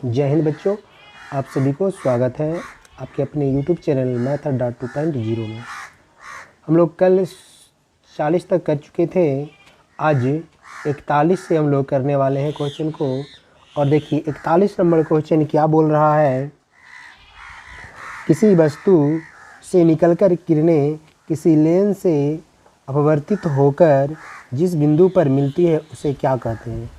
जय हिंद बच्चों, आप सभी को स्वागत है आपके अपने YouTube चैनल मैथड 2.0 में। हम लोग कल 40 तक कर चुके थे, आज 41 से हम लोग करने वाले हैं क्वेश्चन को। और देखिए 41 नंबर क्वेश्चन क्या बोल रहा है। किसी वस्तु से निकलकर किरणें किसी लेंस से अपवर्तित होकर जिस बिंदु पर मिलती है उसे क्या कहते हैं।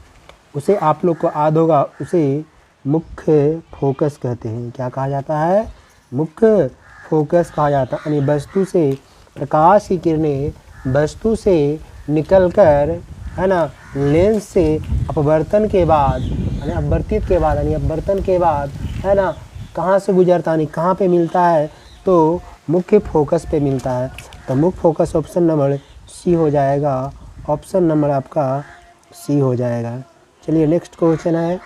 उसे आप लोग को याद होगा, उसे मुख्य फोकस कहते हैं। क्या कहा जाता है? मुख्य फोकस कहा जाता है। यानी वस्तु से प्रकाश की किरणें वस्तु से निकलकर, है ना, लेंस से अपवर्तन के बाद यानी अपवर्तित के बाद यानी अपवर्तन के बाद, है ना, कहाँ से गुजरता नहीं, कहाँ पे मिलता है, तो मुख्य फोकस पे मिलता है। तो मुख्य फोकस ऑप्शन नंबर सी हो जाएगा। ऑप्शन नंबर आपका सी हो जाएगा। चलिए नेक्स्ट क्वेश्चन है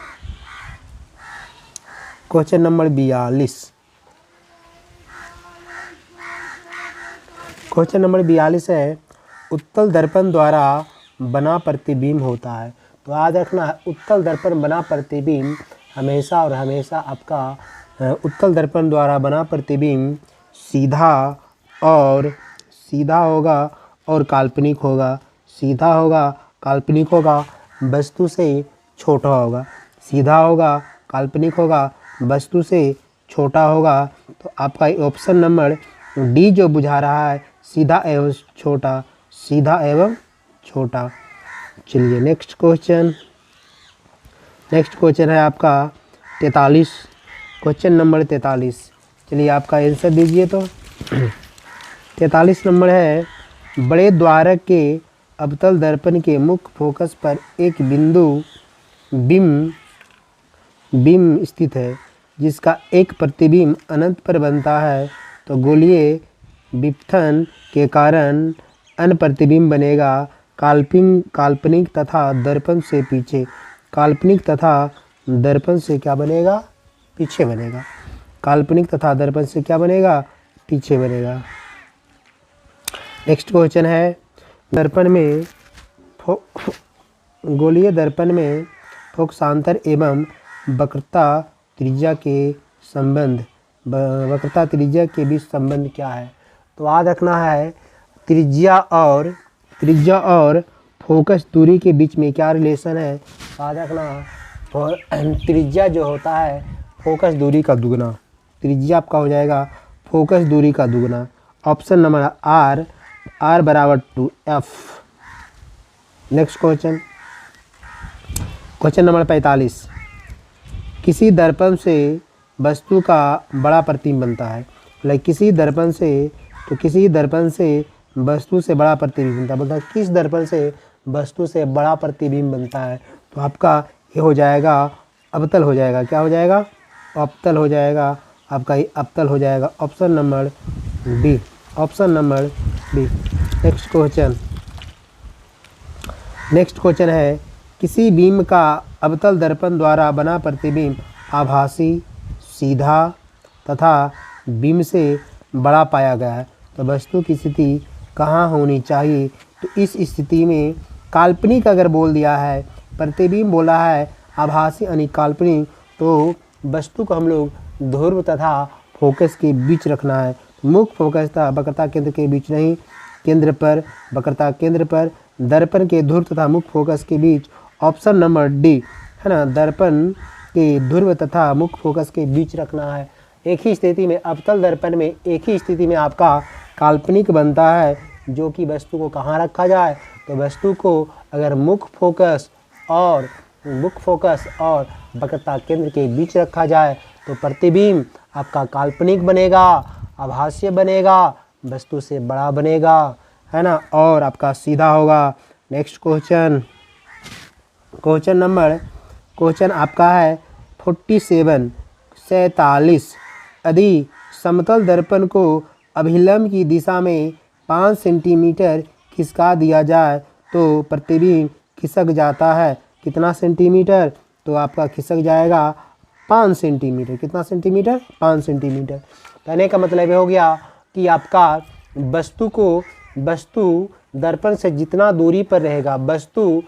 क्वेश्चन नंबर 42। क्वेश्चन नंबर 42 है, उत्तल दर्पण द्वारा बना प्रतिबिंब होता है। तो याद रखना है, उत्तल दर्पण बना प्रतिबिंब हमेशा और हमेशा आपका उत्तल दर्पण द्वारा बना प्रतिबिंब सीधा होगा और काल्पनिक होगा। सीधा होगा, काल्पनिक होगा, वस्तु से छोटा होगा। सीधा होगा, काल्पनिक होगा, वस्तु से छोटा होगा। तो आपका ऑप्शन नंबर डी जो बुझा रहा है, सीधा एवं छोटा, सीधा एवं छोटा। चलिए नेक्स्ट क्वेश्चन है आपका 43। Question number 43। चलिए आपका आंसर दीजिए। तो 43 नंबर है, बड़े द्वारक के अवतल दर्पण के मुख्य फोकस पर एक बिंब स्थित है जिसका एक प्रतिबिंब अनंत पर बनता है। तो गोलीय विपथन के कारण अन्य प्रतिबिंब बनेगा। काल्पनिक तथा दर्पण से पीछे। काल्पनिक तथा दर्पण से क्या बनेगा? पीछे बनेगा। काल्पनिक तथा दर्पण से क्या बनेगा? पीछे बनेगा। नेक्स्ट क्वेश्चन है, दर्पण में गोलीय दर्पण में फोकसांतर एवं वक्रता त्रिज्या के बीच संबंध क्या है? तो याद रखना है, त्रिज्या और फोकस दूरी के बीच में क्या रिलेशन है। याद रखना, त्रिज्या जो होता है फोकस दूरी का दुगना। त्रिज्या आपका हो जाएगा फोकस दूरी का दुगना। ऑप्शन नंबर आर बराबर 2f। Next question number 45। किसी दर्पण से वस्तु का बड़ा प्रतिबिंब बनता है। किसी दर्पण से वस्तु से बड़ा प्रतिबिंब बनता है। बोलता है किस दर्पण से वस्तु से बड़ा प्रतिबिंब बनता है। तो आपका ये हो जाएगा अवतल हो जाएगा। क्या हो जाएगा? अवतल हो जाएगा। आपका ये अवतल हो जाएगा। Option number B. Option number B. Next question है, किसी बीम का अवतल दर्पण द्वारा बना प्रतिबिंब आभासी, सीधा तथा बीम से बड़ा पाया गया है। तो वस्तु की स्थिति कहाँ होनी चाहिए? तो इस स्थिति में काल्पनिक अगर बोल दिया है, प्रतिबिंब बोला है आभासी यानी काल्पनिक, तो वस्तु को हम लोग ध्रुव तथा फोकस के बीच रखना है। मुख्य फोकस तथा वक्रता केंद्र के बीच नहीं, केंद्र पर, वक्रता केंद्र पर, दर्पण के ध्रुव तथा मुख्य फोकस के बीच। ऑप्शन नंबर डी, है ना, दर्पण के ध्रुव तथा मुख्य फोकस के बीच रखना है। एक ही स्थिति में अवतल दर्पण में एक ही स्थिति में आपका काल्पनिक बनता है, जो कि वस्तु को कहाँ रखा जाए। तो वस्तु को अगर मुख्य फोकस और वक्रता केंद्र के बीच रखा जाए तो प्रतिबिंब आपका काल्पनिक बनेगा, आभासीय बनेगा, वस्तु से बड़ा बनेगा, है ना, और आपका सीधा होगा। नेक्स्ट क्वेश्चन आपका है 47। यदि समतल दर्पण को अभिलंब की दिशा में 5 सेंटीमीटर खिसका दिया जाए तो प्रतिबिंब खिसक जाता है कितना सेंटीमीटर? तो आपका खिसक जाएगा 5 सेंटीमीटर। कितना सेंटीमीटर? 5 सेंटीमीटर। कहने का मतलब ये हो गया कि आपका वस्तु दर्पण से जितना दूरी पर रहेगा, वस्तु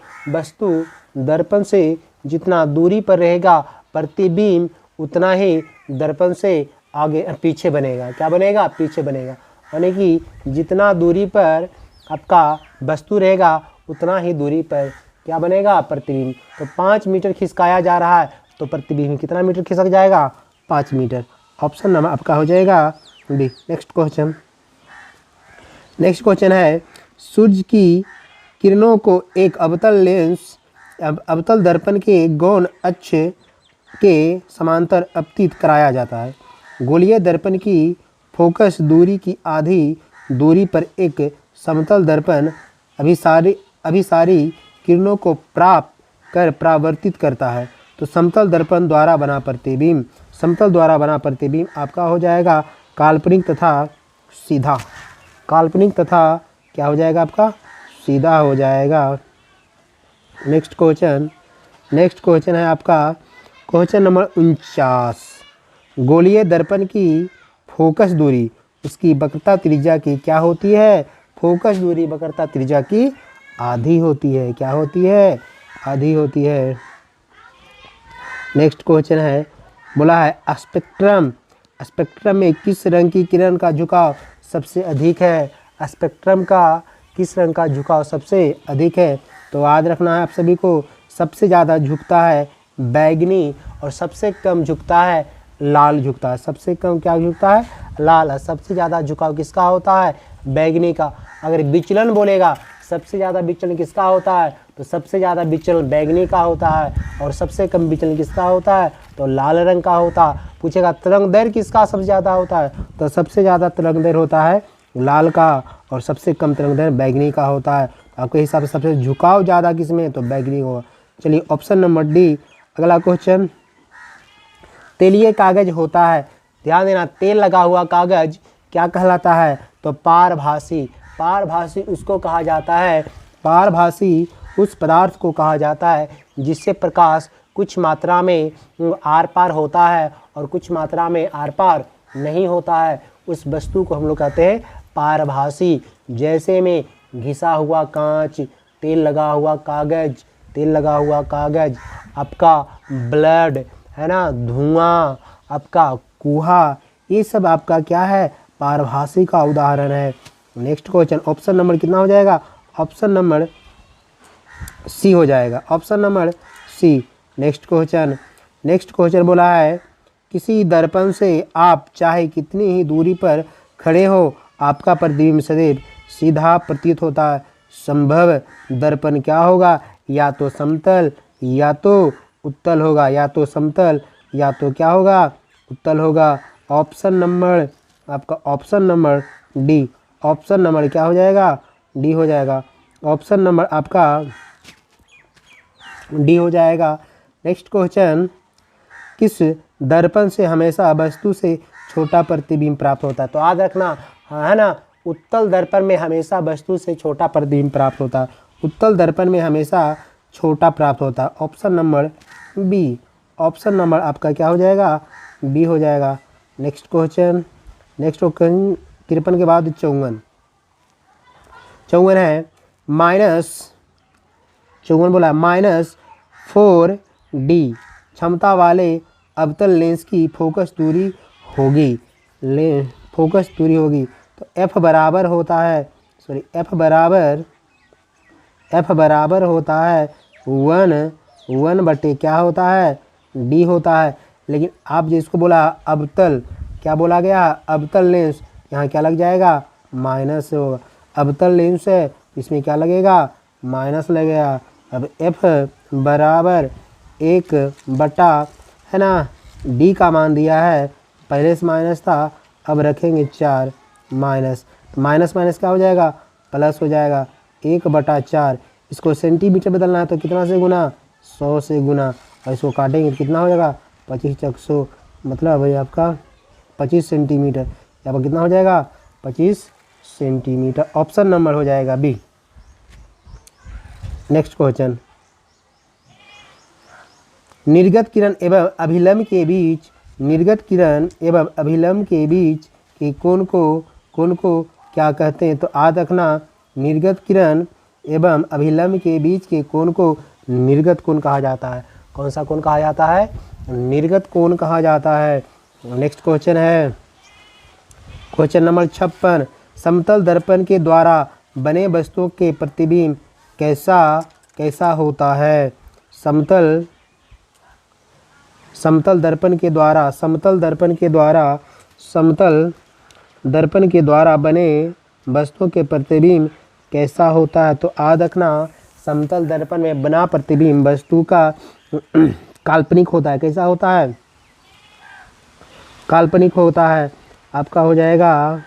दर्पण से जितना दूरी पर रहेगा, प्रतिबिंब उतना ही दर्पण से आगे पीछे बनेगा। क्या बनेगा? पीछे बनेगा। यानी कि जितना दूरी पर आपका वस्तु रहेगा उतना ही दूरी पर क्या बनेगा? प्रतिबिंब। तो 5 मीटर खिसकाया जा रहा है तो प्रतिबिंब कितना मीटर खिसक जाएगा? 5 मीटर। ऑप्शन नंबर आपका हो जाएगा बी। नेक्स्ट क्वेश्चन है, सूर्य की किरणों को एक अवतल दर्पण के गौण अक्ष के समांतर अपतित कराया जाता है। गोलीय दर्पण की फोकस दूरी की आधी दूरी पर एक समतल दर्पण अभिसारी किरणों को प्राप्त कर परावर्तित करता है। तो समतल दर्पण द्वारा बना प्रतिबिंब, समतल द्वारा बना प्रतिबिंब आपका हो जाएगा काल्पनिक तथा सीधा। काल्पनिक तथा क्या हो जाएगा आपका? सीधा हो जाएगा। नेक्स्ट क्वेश्चन है आपका क्वेश्चन नंबर 49। गोलीय दर्पण की फोकस दूरी उसकी वक्रता त्रिज्या की क्या होती है? फोकस दूरी वक्रता त्रिज्या की आधी होती है। क्या होती है? आधी होती है। नेक्स्ट क्वेश्चन है, बोला है स्पेक्ट्रम में किस रंग की किरण का झुकाव सबसे अधिक है? स्पेक्ट्रम का किस रंग का झुकाव सबसे अधिक है? तो याद रखना है आप सभी को, सबसे ज़्यादा झुकता है बैगनी और सबसे कम झुकता है लाल झुकता है। सबसे कम क्या झुकता है? लाल। सबसे ज़्यादा झुकाव किसका होता है? बैगनी का। अगर विचलन बोलेगा सबसे ज़्यादा विचलन किसका होता है? तो सबसे ज़्यादा विचलन बैगनी का होता है और सबसे कम विचलन किसका होता है? तो लाल रंग का होता है। पूछेगा तरंग दैर्घ्य किसका सबसे ज़्यादा होता है? तो सबसे ज़्यादा तरंग दैर्घ्य होता है लाल का और सबसे कम तरंग दैर्घ्य बैगनी का होता है। आपके हिसाब से सबसे झुकाव ज़्यादा किसमें? तो बैगनी होगा। चलिए ऑप्शन नंबर डी। अगला क्वेश्चन, तेलीय कागज होता है। ध्यान देना, तेल लगा हुआ कागज क्या कहलाता है? तो पारभासी। पारभासी उसको कहा जाता है, पारभासी उस पदार्थ को कहा जाता है जिससे प्रकाश कुछ मात्रा में आर पार होता है और कुछ मात्रा में आर पार नहीं होता है। उस वस्तु को हम लोग कहते हैं पारभासी। जैसे में घिसा हुआ कांच, तेल लगा हुआ कागज, आपका ब्लड है ना, धुआं, आपका कुहा, ये सब आपका क्या है? पारभासी का उदाहरण है। नेक्स्ट क्वेश्चन, ऑप्शन नंबर कितना हो जाएगा? ऑप्शन नंबर सी हो जाएगा। Option number C. Next question बोला है, किसी दर्पण से आप चाहे कितनी ही दूरी पर खड़े हो आपका प्रतिबिंब सदैव सीधा प्रतीत होता है। संभव दर्पण क्या होगा? या तो समतल या तो उत्तल होगा, या तो समतल या तो क्या होगा? उत्तल होगा। ऑप्शन नंबर आपका option number D. Option number क्या हो जाएगा? डी हो जाएगा। ऑप्शन नंबर आपका डी हो जाएगा। नेक्स्ट क्वेश्चन, किस दर्पण से हमेशा वस्तु से छोटा प्रतिबिंब प्राप्त होता है? तो याद रखना है ना, उत्तल दर्पण में हमेशा वस्तु से छोटा प्रतिबिंब प्राप्त होता है। उत्तल दर्पण में हमेशा छोटा प्राप्त होता है। Option number B. Option number आपका क्या हो जाएगा? बी हो जाएगा। नेक्स्ट क्वेश्चन 53 के बाद 54 है, -54 बोला -4D क्षमता वाले अवतल लेंस की फोकस दूरी होगी। तो F बराबर होता है 1 बटे क्या होता है? D होता है। लेकिन आप जिसको बोला अवतल, क्या बोला गया? अवतल लेंस, यहाँ क्या लग जाएगा? माइनस होगा। अवतल लेंस है, इसमें क्या लगेगा? माइनस लगेगा। अब F बराबर 1 बटा है ना, D का मान दिया है, पहले से माइनस था, अब रखेंगे 4 माइनस, तो माइनस क्या हो जाएगा? प्लस हो जाएगा। 1 बटा 4, इसको सेंटीमीटर बदलना है तो कितना से गुना? 100 से गुना, और इसको काटेंगे तो कितना हो जाएगा? 25 × 100, मतलब भाई आपका 25 सेंटीमीटर। यहाँ पर कितना हो जाएगा? 25 सेंटीमीटर। ऑप्शन नंबर हो जाएगा बी। नेक्स्ट क्वेश्चन, निर्गत किरण एवं अभिलंब के बीच के कोण को क्या कहते हैं? तो याद रखना, निर्गत किरण एवं अभिलंब के बीच के कोण को निर्गत कोण कहा जाता है। कौन सा कोण कहा जाता है? निर्गत कोण कहा जाता है। नेक्स्ट क्वेश्चन है क्वेश्चन नंबर 56। समतल दर्पण के द्वारा बने वस्तुओं के प्रतिबिंब कैसा होता है। समतल दर्पण के द्वारा बने वस्तुओं के प्रतिबिंब कैसा होता है। तो याद रखना, समतल दर्पण में बना प्रतिबिंब वस्तु का काल्पनिक होता है। कैसा होता है? काल्पनिक होता है। आपका हो जाएगा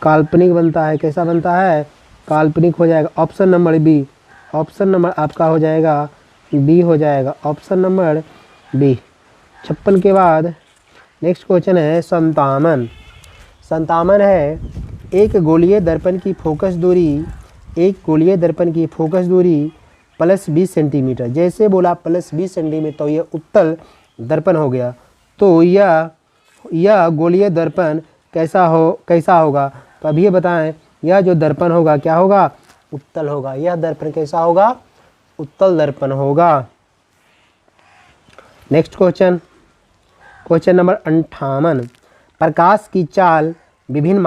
काल्पनिक बनता है। कैसा बनता है? काल्पनिक हो जाएगा। Option number B. Option number आपका हो जाएगा बी हो जाएगा। Option number B. 56 के बाद नेक्स्ट क्वेश्चन है 57। 57 है एक गोलीय दर्पण की फोकस दूरी प्लस 20 सेंटीमीटर। जैसे बोला प्लस 20 सेंटीमीटर तो यह उत्तल दर्पण हो गया। तो यह गोलीय दर्पण कैसा होगा? तो अब ये बताएं, यह जो दर्पण होगा क्या होगा? उत्तल होगा। यह दर्पण कैसा होगा? उत्तल दर्पण होगा। Next question number 58। प्रकाश की चाल विभिन्न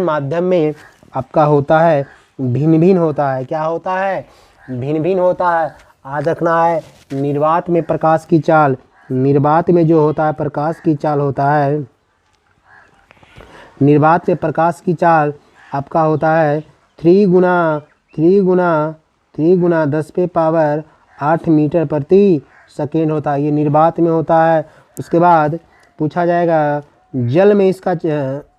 माध्यम में आपका होता है भिन्न होता है। क्या होता है? भिन्न होता है। याद रखना है, निर्वात में प्रकाश की चाल, निर्वात में जो होता है प्रकाश की चाल होता है, निर्वात में प्रकाश की चाल आपका होता है 3 गुना 10⁸ मीटर प्रति सेकेंड होता है। ये निर्वात में होता है। उसके बाद पूछा जाएगा जल में इसका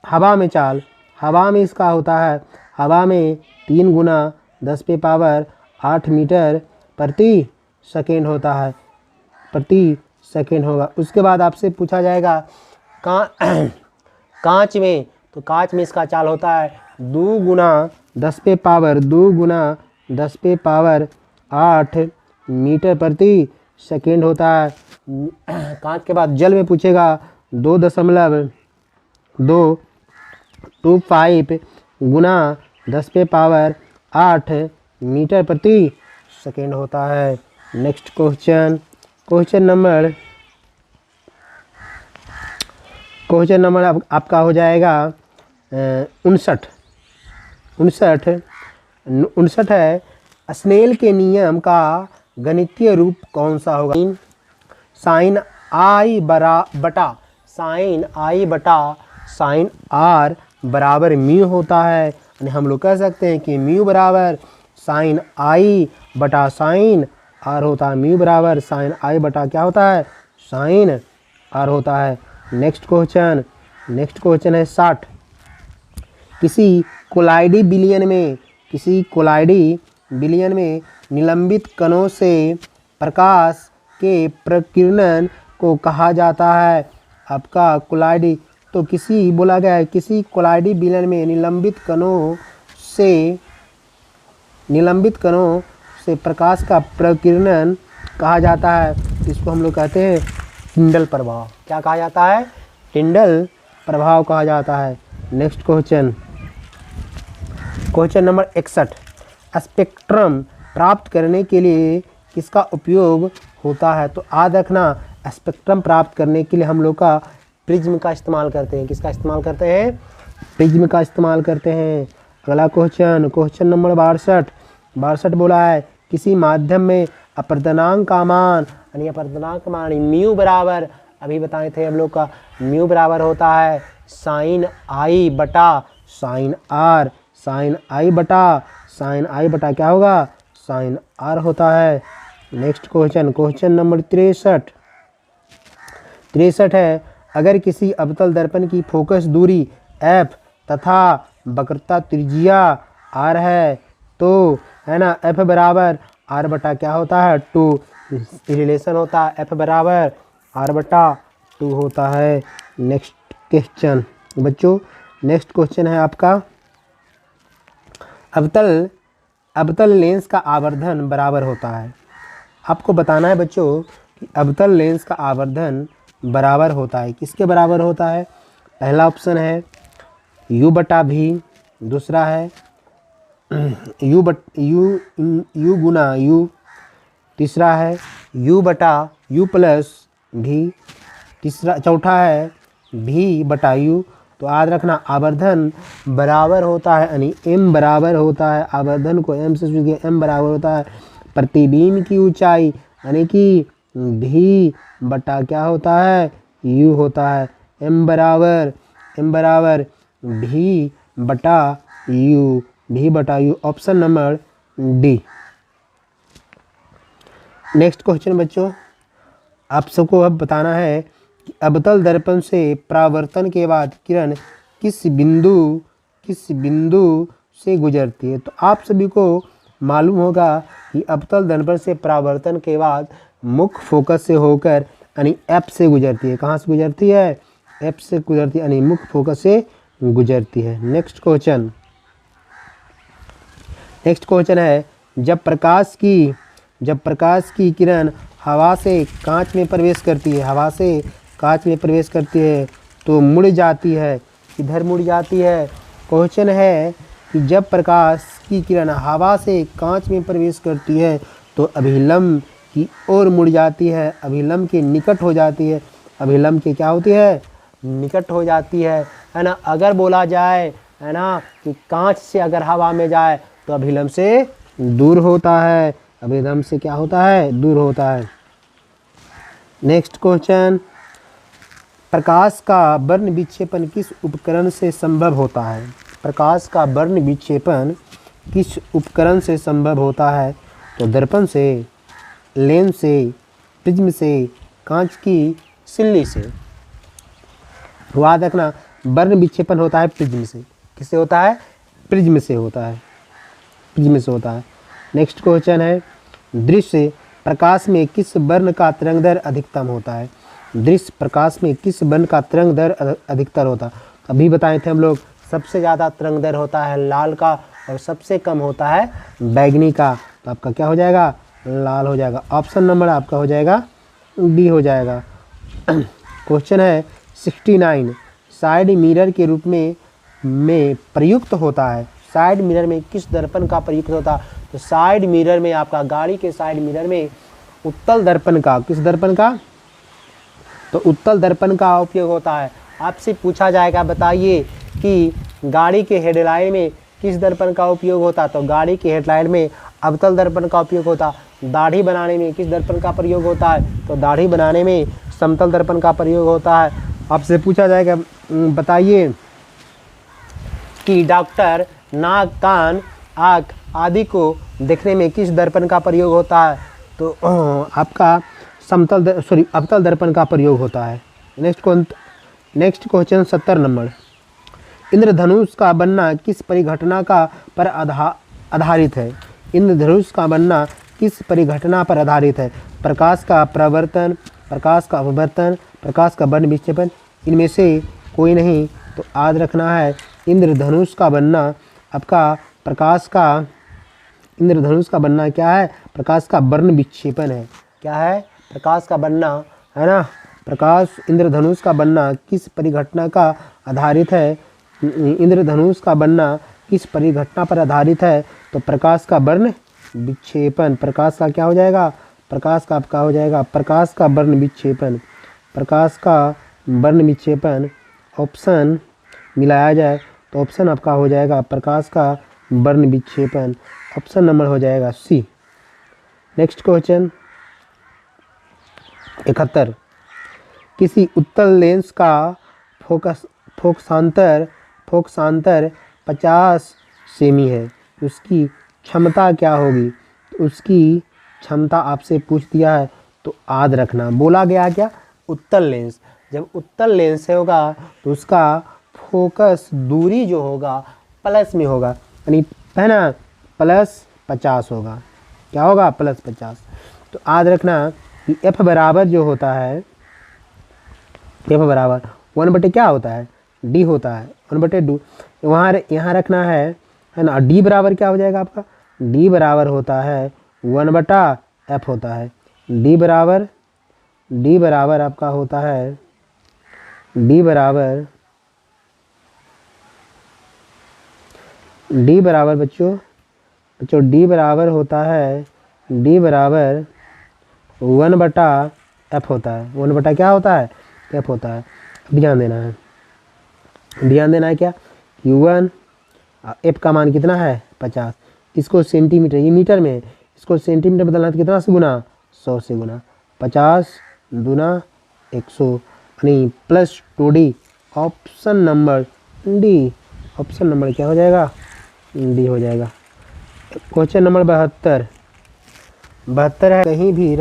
हवा में चाल, हवा में इसका होता है, हवा में 3 गुना 10⁸ मीटर प्रति सेकेंड होता है, प्रति सेकेंड होगा। उसके बाद आपसे पूछा जाएगा कांच में, तो कांच में इसका चाल होता है 2 गुना 10⁸ मीटर प्रति सेकेंड होता है। कांच के बाद जल में पूछेगा 2.225 गुना 10⁸ मीटर प्रति सेकेंड होता है। नेक्स्ट क्वेश्चन नंबर आपका हो जाएगा 59 है स्नेल के नियम का गणितीय रूप कौन सा होगा? साइन आई बटा साइन आर बराबर म्यू होता है। यानी हम लोग कह सकते हैं कि म्यू बराबर साइन आई बटा साइन आर होता है। म्यू बराबर साइन आई बटा क्या होता है? साइन आर होता है। नेक्स्ट क्वेश्चन है 60। किसी कोलाइडी बिलियन में निलंबित कणों से प्रकाश के प्रकीर्णन को कहा जाता है आपका कोलाइडी। तो बोला गया है किसी कोलाइडी बिलियन में निलंबित कणों से प्रकाश का प्रकीर्णन कहा जाता है। इसको हम लोग कहते हैं टिंडल प्रभाव। क्या कहा जाता है? टिंडल प्रभाव कहा जाता है। Next question number 61। स्पेक्ट्रम प्राप्त करने के लिए किसका उपयोग होता है? तो याद रखना, स्पेक्ट्रम प्राप्त करने के लिए हम लोग का प्रिज्म का इस्तेमाल करते हैं। किसका इस्तेमाल करते हैं? प्रिज्म का इस्तेमाल करते हैं। अगला क्वेश्चन नंबर 62 बोला है किसी माध्यम में अपवर्तनांक का मान, यानी अपवर्तनांक मान म्यू बराबर, अभी बताए थे हम लोग का म्यू बराबर होता है साइन आई बटा साइन आर। साइन आई बटा क्या होगा? साइन आर होता है। नेक्स्ट क्वेश्चन नंबर 63 है अगर किसी अवतल दर्पण की फोकस दूरी f तथा वक्रता त्रिज्या r है तो है ना f बराबर r बटा क्या होता है? 2। रिलेशन होता है f बराबर r बटा 2 होता है। नेक्स्ट क्वेश्चन बच्चों, नेक्स्ट क्वेश्चन है आपका अवतल लेंस का आवर्धन बराबर होता है। आपको बताना है बच्चों कि अवतल लेंस का आवर्धन बराबर होता है। किसके बराबर होता है? पहला ऑप्शन है u बटा v, दूसरा है u गुना u, तीसरा है u बटा u प्लस भी, चौथा है v बटा u। तो याद रखना आवर्धन बराबर होता है यानी m बराबर होता है, आवर्धन को m से सूचित किया, m बराबर होता है प्रतिबिंब की ऊंचाई यानी कि v बटा क्या होता है u होता है। m बराबर v बटा u, option number D. Next question बच्चों, आप सबको अब बताना है कि अवतल दर्पण से परावर्तन के बाद किरण किस बिंदु से गुजरती है। तो आप सभी को मालूम होगा कि अवतल दर्पण से परावर्तन के बाद मुख्य फोकस से होकर यानी एफ से गुजरती है। कहाँ से गुजरती है? एफ से गुजरती है यानी मुख्य फोकस से गुजरती है। नेक्स्ट क्वेश्चन है, जब प्रकाश की किरण हवा से कांच में प्रवेश करती है, तो मुड़ जाती है, इधर मुड़ जाती है। क्वेश्चन है कि जब प्रकाश की किरण हवा से कांच में प्रवेश करती है तो अभिलंब की ओर मुड़ जाती है, अभिलंब के निकट हो जाती है, अभिलंब के क्या होती है? निकट हो जाती है ना। अगर बोला जाए है ना कि कांच से अगर हवा में जाए तो अभिलंब से दूर होता है, अभिलंब से क्या होता है? दूर होता है। नेक्स्ट क्वेश्चन, प्रकाश का वर्ण विक्षेपण किस उपकरण से संभव होता है? प्रकाश का वर्ण विक्षेपण किस उपकरण से संभव होता है? तो दर्पण से, लेंस से, प्रिज्म से, कांच की सिल्ली से। याद रखना वर्ण विक्षेपण होता है प्रिज्म से। किससे होता है? प्रिज्म से होता है, प्रिज्म से होता है। नेक्स्ट क्वेश्चन है, दृश्य प्रकाश में किस वर्ण का तरंगदैर्घ्य अधिकतम होता है? दृश्य प्रकाश में किस वर्ण का तरंगदैर्घ्य अधिकतर होता है? अभी बताए थे हम लोग, सबसे ज़्यादा तरंगदैर्घ्य होता है लाल का और सबसे कम होता है बैगनी का। तो आपका क्या हो जाएगा? लाल हो जाएगा। ऑप्शन नंबर आपका हो जाएगा डी हो जाएगा। क्वेश्चन है 69, साइड मिरर के रूप में प्रयुक्त होता है। साइड मिरर में किस दर्पण का प्रयुक्त होता है? तो साइड मिरर में आपका गाड़ी के साइड मिरर में उत्तल दर्पण का, किस दर्पण का? तो उत्तल दर्पण का उपयोग होता है। आपसे पूछा जाएगा बताइए कि गाड़ी के हेडलाइट में किस दर्पण का उपयोग होता? तो गाड़ी के हेडलाइट में अवतल दर्पण का उपयोग होता। दाढ़ी बनाने में किस दर्पण का प्रयोग होता है? तो दाढ़ी बनाने में समतल दर्पण का प्रयोग होता है। आपसे पूछा जाएगा बताइए कि डॉक्टर नाक, कान, आँख आदि को देखने में किस दर्पण का प्रयोग होता है? तो आपका अवतल दर्पण का प्रयोग होता है। नेक्स्ट क्वेश्चन 70 नंबर, इंद्रधनुष का बनना किस परिघटना का पर आधारित है? इंद्रधनुष का बनना किस परिघटना पर आधारित है? प्रकाश का परावर्तन, प्रकाश का अपवर्तन, प्रकाश का वर्ण विक्षेपण, इनमें से कोई नहीं। तो याद रखना है इंद्रधनुष का बनना आपका इंद्रधनुष का बनना क्या है? प्रकाश का वर्ण विक्षेपण है। क्या है? प्रकाश का बनना है ना। इंद्रधनुष का बनना किस परिघटना का आधारित है? इंद्रधनुष का बनना किस परिघटना पर आधारित है? तो प्रकाश का वर्ण विक्षेपण। प्रकाश का क्या हो जाएगा? प्रकाश का आपका हो जाएगा प्रकाश का वर्ण विक्षेपण। प्रकाश का वर्ण विक्षेपण ऑप्शन मिलाया जाए तो ऑप्शन आपका हो जाएगा प्रकाश का वर्ण विक्षेपण। ऑप्शन नंबर हो जाएगा सी। नेक्स्ट क्वेश्चन 71, किसी उत्तल लेंस का फोकसांतर 50 सेमी है, उसकी क्षमता क्या होगी? उसकी क्षमता आपसे पूछ दिया है तो याद रखना। बोला गया क्या? उत्तल लेंस। जब उत्तल लेंस होगा तो उसका फोकस दूरी जो होगा प्लस में होगा, यानी है ना +50 होगा। क्या होगा? +50। तो याद रखना कि एफ बराबर जो होता है, एफ बराबर 1/, क्या होता है? डी होता है, 1/2। यहाँ रखना है ना। डी बराबर क्या हो जाएगा आपका? डी बराबर होता है 1/f होता है। डी बराबर आपका होता है डी बराबर बच्चों डी बराबर होता है डी बराबर 1/f होता है। 1/, क्या होता है, f होता है। ध्यान देना है, ध्यान देना है क्या, U1 f का मान कितना है 50। इसको सेंटीमीटर, ये मीटर में, इसको सेंटीमीटर बदलना है तो कितना से गुना, 100 से गुना। 50 दूना 100 यानी plus 2D। Option number D, option number क्या हो जाएगा, डी हो जाएगा। Question number 72। 72 है, कहीं भी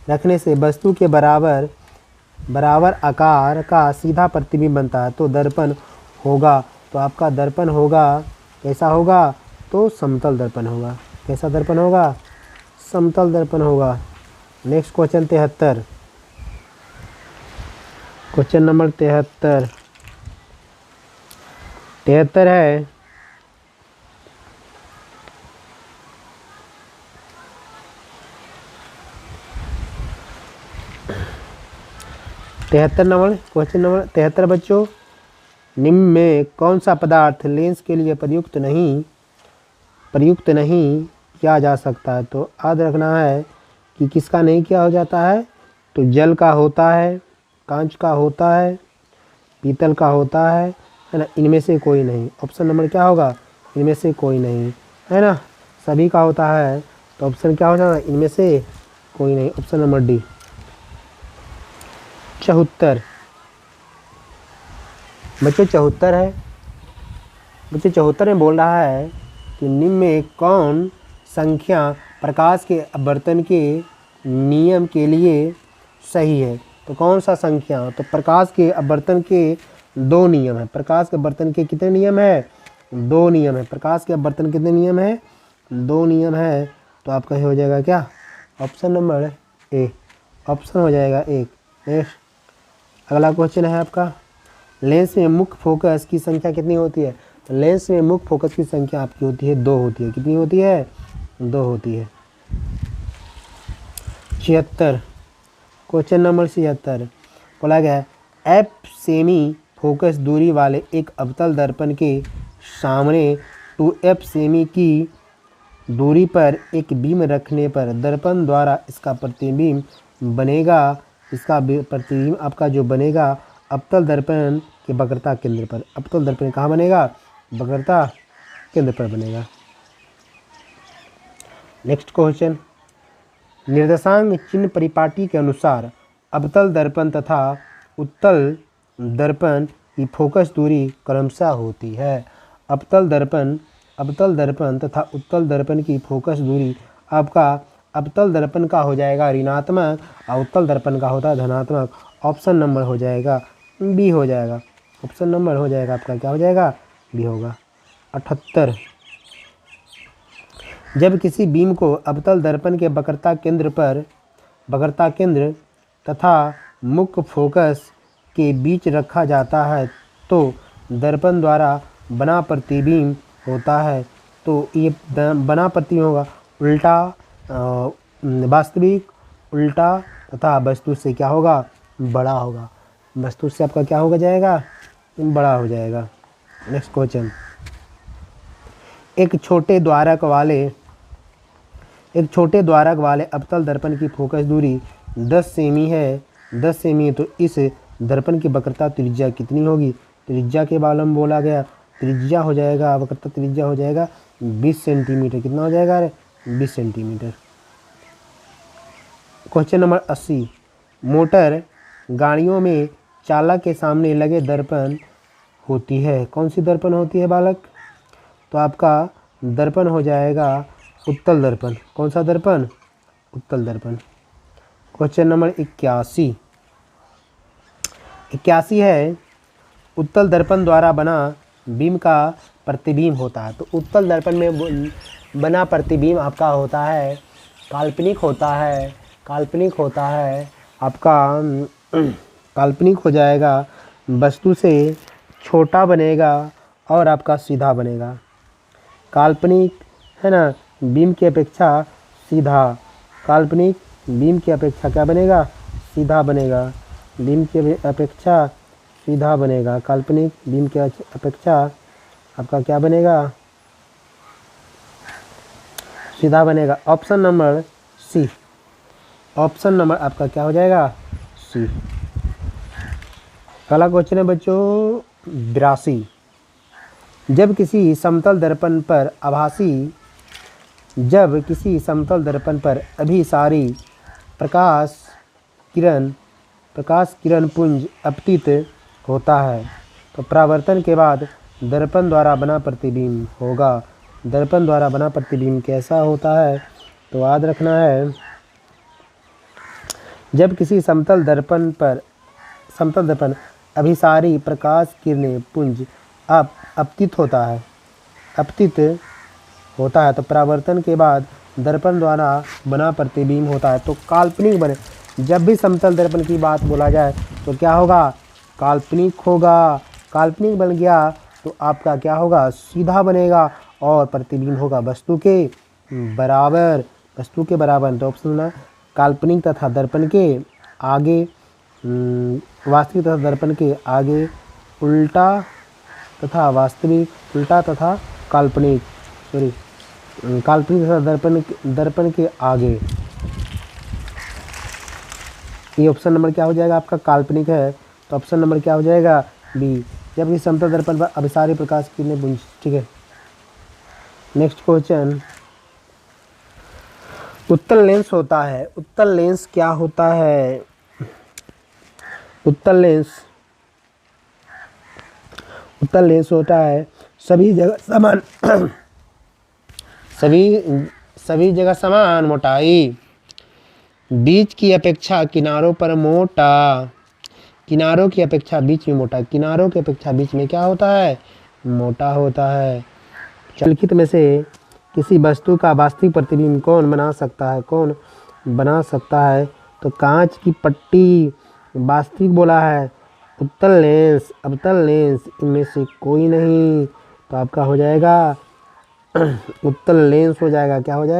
रखने से वस्तु के बराबर आकार का सीधा प्रतिबिंब बनता है तो दर्पण होगा। तो आपका दर्पण होगा, कैसा होगा, तो समतल दर्पण होगा। कैसा दर्पण होगा, समतल दर्पण होगा। Next question 73। क्वेश्चन नंबर 73 है, क्वेश्चन नंबर 73 बच्चों, निम्न में कौन सा पदार्थ लेंस के लिए प्रयुक्त नहीं किया जा सकता है। तो याद रखना है कि किसका नहीं किया हो जाता है, तो जल का होता है, कांच का होता है, पीतल का होता है ना, इनमें से कोई नहीं। ऑप्शन नंबर क्या होगा, इनमें से कोई नहीं, है ना। सभी का होता है तो ऑप्शन क्या हो जाएगा, इनमें से कोई नहीं। Option number D. 74 बच्चों, 74 है। बच्चों 74 में बोल रहा है कि निम्न में कौन संख्या प्रकाश के अपवर्तन के नियम के लिए सही है। तो कौन सा संख्या, तो प्रकाश के अपवर्तन के 2 नियम है। प्रकाश के अपवर्तन के कितने नियम है, 2 नियम है। प्रकाश के अपवर्तन कितने नियम है, 2 नियम है। तो आपका हो जाएगा क्या, ऑप्शन नंबर ए, ऑप्शन हो जाएगा 1। नेक्स्ट अगला क्वेश्चन है आपका, लेंस में मुख्य फोकस की संख्या कितनी होती है। तो लेंस में मुख्य फोकस की संख्या आपकी होती है 2 होती है। कितनी होती है, 2 होती है। 76 क्वेश्चन नंबर 76 बोला गया है, एफ सेमी फोकस दूरी वाले एक अवतल दर्पण के सामने 2f सेमी की दूरी पर एक बीम रखने पर दर्पण द्वारा इसका प्रतिबिंब बनेगा। इसका प्रतिबिंब आपका जो बनेगा अवतल दर्पण के वक्रता केंद्र पर। अवतल दर्पण कहाँ बनेगा, वक्रता केंद्र पर बनेगा। नेक्स्ट क्वेश्चन, निर्देशांक चिन्ह परिपाटी के अनुसार अवतल दर्पण तथा उत्तल दर्पण की फोकस दूरी क्रमशः होती है। अवतल दर्पण तथा उत्तल दर्पण की फोकस दूरी आपका अवतल दर्पण का हो जाएगा ऋणात्मक और उत्तल दर्पण का होता है धनात्मक। ऑप्शन नंबर हो जाएगा बी हो जाएगा। ऑप्शन नंबर हो जाएगा आपका क्या हो जाएगा, बी होगा। 78 जब किसी बीम को अवतल दर्पण के वक्रता केंद्र तथा मुख्य फोकस के बीच रखा जाता है तो दर्पण द्वारा बना प्रतिबिंब होता है। तो ये बना प्रतिबिंब होगा उल्टा, वास्तविक, उल्टा तथा वस्तु से क्या होगा, बड़ा होगा। वस्तु से आपका क्या होगा जाएगा, बड़ा हो जाएगा। नेक्स्ट क्वेश्चन, एक छोटे द्वारक वाले अवतल दर्पण की फोकस दूरी 10 सेमी है। 10 सेमी है तो इस दर्पण की वक्रता त्रिज्या कितनी होगी। त्रिज्या के बारे में बोला गया, त्रिज्या हो जाएगा, वक्रता त्रिज्या हो जाएगा 20 सेंटीमीटर। कितना हो जाएगा, 20 सेंटीमीटर। क्वेश्चन नंबर 80, मोटर गाड़ियों में चालक के सामने लगे दर्पण होती है। कौन सी दर्पण होती है बालक, तो आपका दर्पण हो जाएगा उत्तल दर्पण। कौन सा दर्पण, उत्तल दर्पण। क्वेश्चन नंबर 81 है, उत्तल दर्पण द्वारा बना बीम का प्रतिबिंब होता है। तो उत्तल दर्पण में बना प्रतिबिंब आपका होता है काल्पनिक होता है आपका काल्पनिक हो जाएगा, वस्तु से छोटा बनेगा और आपका सीधा बनेगा। काल्पनिक है ना, बीम की अपेक्षा सीधा, काल्पनिक बीम की अपेक्षा क्या बनेगा, सीधा बनेगा। बीम की अपेक्षा सीधा बनेगा, काल्पनिक बीम की अपेक्षा आपका क्या बनेगा, सीधा बनेगा। Option number C. Option number आपका क्या हो जाएगा? सी। अगला क्वेश्चन है बच्चों 82। जब किसी समतल दर्पण पर अभिसारी प्रकाश किरण पुंज अपतित होता है तो परावर्तन के बाद दर्पण द्वारा बना प्रतिबिंब होगा। दर्पण द्वारा बना प्रतिबिंब कैसा होता है? तो याद रखना है, जब किसी समतल दर्पण अभिसारी प्रकाश किरणें पुंज अपतित होता है तो परावर्तन के बाद दर्पण द्वारा बना प्रतिबिंब होता है। तो काल्पनिक बने, जब भी समतल दर्पण की बात बोला जाए तो क्या होगा? काल्पनिक होगा। काल्पनिक बन गया तो आपका क्या होगा? सीधा बनेगा और प्रतिबिंब होगा वस्तु के बराबर। तो ऑप्शन है काल्पनिक तथा दर्पण के आगे वास्तविक तथा दर्पण के आगे उल्टा तथा काल्पनिक तथा दर्पण के आगे। ये ऑप्शन नंबर क्या हो जाएगा आपका? काल्पनिक है। तो ऑप्शन नंबर क्या हो जाएगा? बी। जबकि समतल दर्पण पर अभिसारी प्रकाश किरणें पुंज। ठीक है, नेक्स्ट क्वेश्चन। उत्तल लेंस होता है। उत्तल लेंस क्या होता है? उत्तल लेंस होता है सभी जगह समान मोटाई, बीच की अपेक्षा किनारों पर मोटा, किनारों की अपेक्षा बीच में मोटा, किनारों की अपेक्षा बीच में क्या होता है? मोटा होता है। निम्नलिखित में से किसी वस्तु का वास्तविक प्रतिबिंब कौन बना सकता है? तो कांच की पट्टी वास्तविक बोला है, उत्तल लेंस, अवतल लेंस, इनमें से कोई नहीं। तो आपका हो जाएगा उत्तल लेंस हो जाएगा। क्या हो जाएगा?